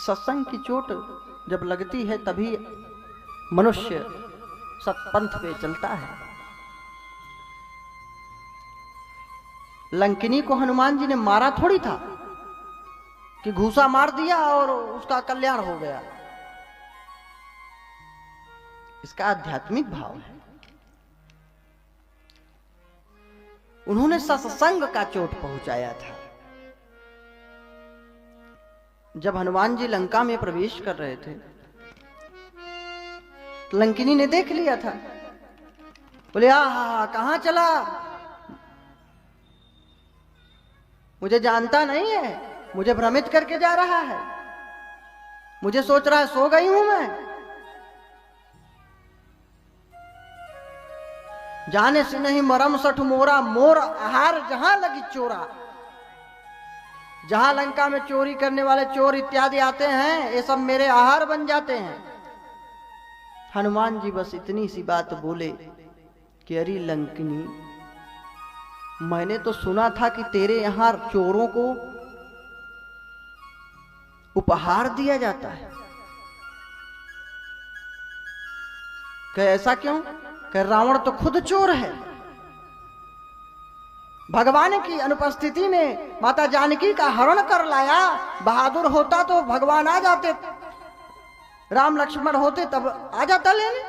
सत्संग की चोट जब लगती है तभी मनुष्य सत्पंथ पे चलता है। लंकिनी को हनुमान जी ने मारा थोड़ी था कि घूसा मार दिया और उसका कल्याण हो गया। इसका आध्यात्मिक भाव है। उन्होंने सत्संग का चोट पहुंचाया था। जब हनुमान जी लंका में प्रवेश कर रहे थे तो लंकिनी ने देख लिया था। बोले आहा कहां चला, मुझे जानता नहीं है, मुझे भ्रमित करके जा रहा है, मुझे सोच रहा है सो गई हूं मैं। जाने से नहीं मरम सठ मोरा, मोर आहार जहां लगी चोरा। जहां लंका में चोरी करने वाले चोर इत्यादि आते हैं ये सब मेरे आहार बन जाते हैं। हनुमान जी बस इतनी सी बात बोले कि अरे लंकिनी, मैंने तो सुना था कि तेरे यहां चोरों को उपहार दिया जाता है। कहे ऐसा क्यों? कहे रावण तो खुद चोर है। भगवान की अनुपस्थिति में माता जानकी का हरण कर लाया। बहादुर होता तो भगवान आ जाते, राम लक्ष्मण होते तब आ जाता लेने।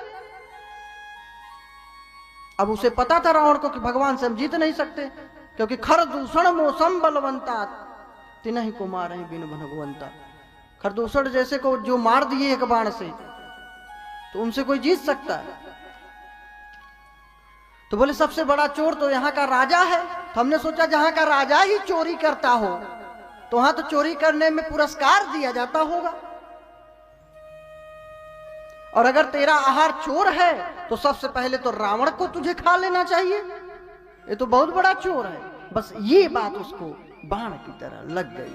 अब उसे पता था रावण को कि भगवान से हम जीत नहीं सकते, क्योंकि खरदूषण मौसम बलवंता तिन्हीं को मारे बिन भगवंता। खरदूषण जैसे को जो मार दिए एक बाण से, तो उनसे कोई जीत सकता है? तो बोले सबसे बड़ा चोर तो यहाँ का राजा है। तो हमने सोचा जहां का राजा ही चोरी करता हो तो वहां तो चोरी करने में पुरस्कार दिया जाता होगा। और अगर तेरा आहार चोर है तो सबसे पहले तो रावण को तुझे खा लेना चाहिए। ये तो बहुत बड़ा चोर है। बस ये बात उसको बाण की तरह लग गई।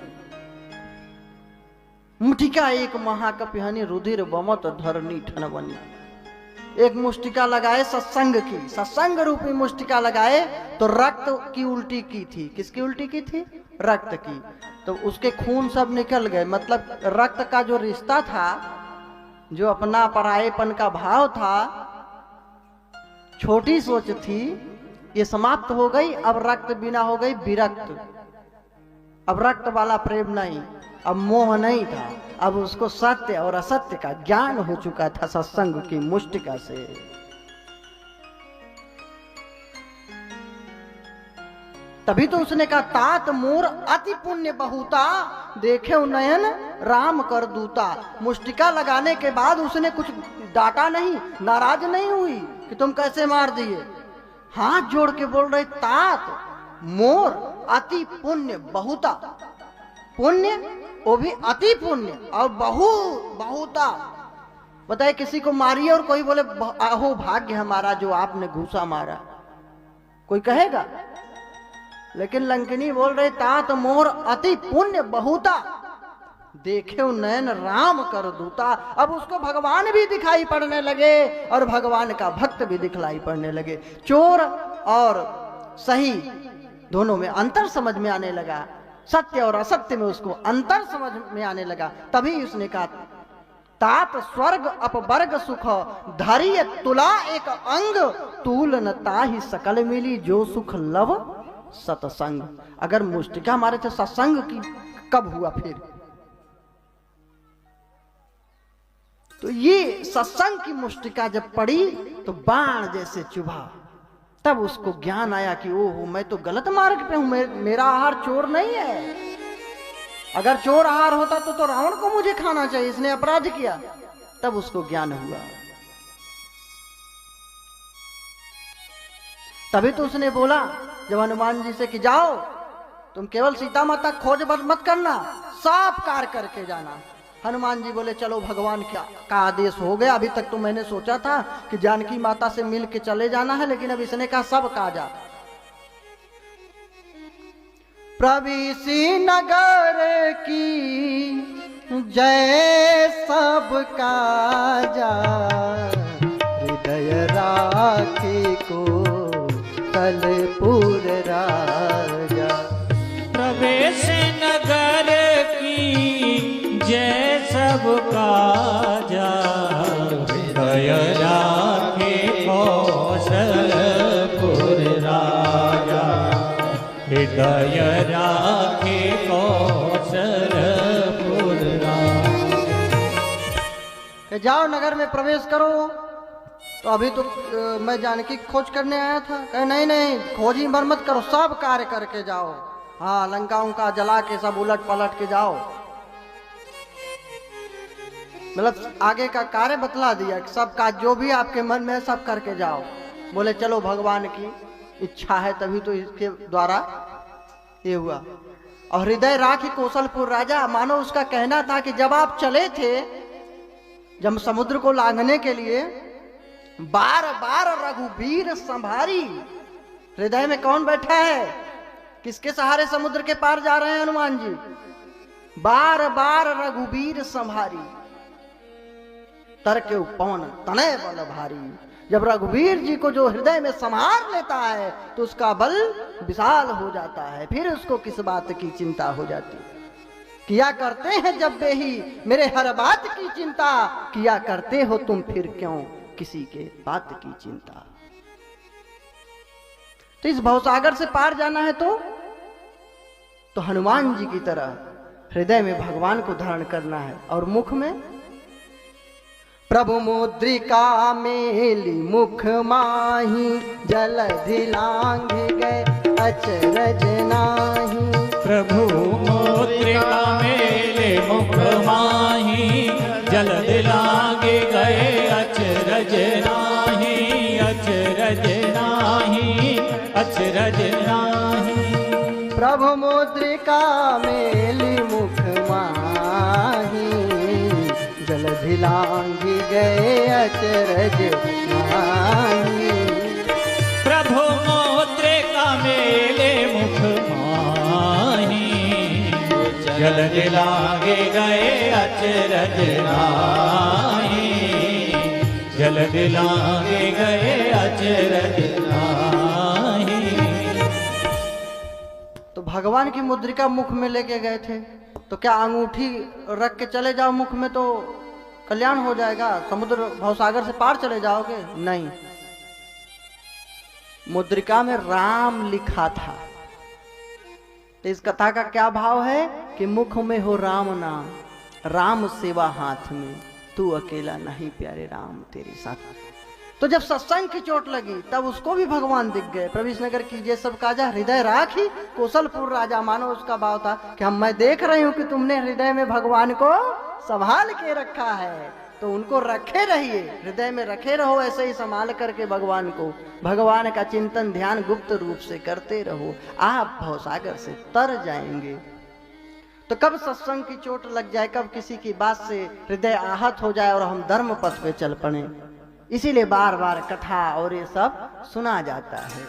मुठिका एक महाकपिहनि रुधिर बमत धरनी ठनवनी। एक मुष्टिका लगाए सत्संग की, सत्संग रूपी मुष्टिका लगाए तो रक्त की उल्टी की थी। किसकी उल्टी की थी? रक्त की। तो उसके खून सब निकल गए। मतलब रक्त का जो रिश्ता था, जो अपना परायेपन का भाव था, छोटी सोच थी, ये समाप्त हो गई। अब रक्त बिना हो गई विरक्त। अब रक्त वाला प्रेम नहीं, अब मोह नहीं था, अब उसको सत्य और असत्य का ज्ञान हो चुका था सत्संग की मुष्टिका से। तभी तो उसने कहा तात मोर अति पुण्य बहुता, देखे नयन राम कर दूता। मुष्टिका लगाने के बाद उसने कुछ डांटा नहीं, नाराज नहीं हुई कि तुम कैसे मार दिए। हाथ जोड़ के बोल रहे तात मोर अति पुण्य बहुता। पुण्य वो भी अति पुण्य और बहुता। बताए किसी को मारिए और कोई बोले अहो भाग्य हमारा जो आपने घूसा मारा, कोई कहेगा? लेकिन लंकिनी बोल रहे तात मोर अति पुण्य बहुता, देखे नयन राम कर दूता। अब उसको भगवान भी दिखाई पड़ने लगे और भगवान का भक्त भी दिखलाई पड़ने लगे। चोर और सही दोनों में अंतर समझ में आने लगा। सत्य और असत्य में उसको अंतर समझ में आने लगा। तभी उसने कहा तात स्वर्ग अपवर्ग सुख, धैर्य तुला एक अंग, तूल न ताहि सकल मिली, जो सुख लव सत्संग। अगर मुष्टिका हमारे थे सत्संग की कब हुआ फिर? तो ये सत्संग की मुष्टिका जब पड़ी तो बाण जैसे चुभा। तब उसको ज्ञान आया कि ओहो मैं तो गलत मार्ग पे हूं, मेरा आहार चोर नहीं है। अगर चोर आहार होता तो रावण को मुझे खाना चाहिए, इसने अपराध किया। तब उसको ज्ञान हुआ। तभी तो उसने बोला जब हनुमान जी से कि जाओ तुम केवल सीता माता खोज मत करना, साफ कार्य करके जाना। हनुमान जी बोले चलो भगवान का आदेश हो गया। अभी तक तो मैंने सोचा था कि जानकी माता से मिल के चले जाना है, लेकिन अब इसने कहा सब काजा। प्रविशी नगर की जय सब काजा, हृदय राखी को कलपुर राजा। प्रवेश नगर की जय हृदय राखे कौशलपुर राम। कि जाओ नगर में प्रवेश करो। तो अभी तो मैं जानकी खोज करने आया था। कहे नहीं नहीं, खोज ही मत करो, सब कार्य करके जाओ। हाँ, लंकाओं का जला के सब उलट पलट के जाओ। मतलब आगे का कार्य बतला दिया कि सब का जो भी आपके मन में है सब करके जाओ। बोले चलो, भगवान की इच्छा है तभी तो इसके द्वारा ये हुआ। और हृदय राखी कौशलपुर राजा, मानो उसका कहना था कि जब आप चले थे, जब समुद्र को लांघने के लिए, बार बार रघुवीर संभारी। हृदय में कौन बैठा है? किसके सहारे समुद्र के पार जा रहे हैं हनुमान जी? बार बार रघुवीर संभारी, तरके पवन तनय बल भारी। जब रघुवीर जी को जो हृदय में संभार लेता है तो उसका बल विशाल हो जाता है, फिर उसको किस बात की चिंता हो जाती है। किया करते हैं जब बेही मेरे हर बात की चिंता, किया करते हो तुम फिर क्यों किसी के बात की चिंता। तो इस भवसागर से पार जाना है तो हनुमान जी की तरह हृदय में भगवान को धारण करना है, और मुख में प्रभु मुद्रिका मेली मुख माही, जलधि लांघ गए अचरज नाही। प्रभु मुद्रिका मेले मुख माही, जलधि लांघ गए अचरज नाही। अचरज नाही, अचरज नाही। प्रभु मुद्रिका मेली मुख माही, जलधि लांघ गए अचरज नाही। प्रभु मुद्रिका मेले मुख माही, जलधि लांघ गए अचरज नाही। जलधि लांघ गए अचरज नाही। तो भगवान की मुद्रिका मुख में लेके गए थे, तो क्या अंगूठी रख के चले जाओ मुख में तो कल्याण हो जाएगा? समुद्र भवसागर से पार चले जाओगे? नहीं, मुद्रिका में राम लिखा था। तो इस कथा का क्या भाव है कि मुख में हो राम नाम, राम सेवा हाथ में, तू अकेला नहीं प्यारे राम तेरे साथ। तो जब सत्संग की चोट लगी तब उसको भी भगवान दिख गए। प्रवेश नगर कीजिए सब काजा, हृदय राखी कौशलपुर राजा। मानो उसका भाव था कि मैं देख रही हूं कि तुमने हृदय में भगवान को संभाल के रखा है, तो उनको रखे रहिए, हृदय में रखे रहो, ऐसे ही संभाल करके भगवान को, भगवान का चिंतन ध्यान गुप्त रूप से करते रहो, आप भवसागर से तर जाएंगे। तो कब सत्संग की चोट लग जाए, कब किसी की बात से हृदय आहत हो जाए और हम धर्म पथ पे चल पड़े, इसीलिए बार बार कथा और ये सब सुना जाता है।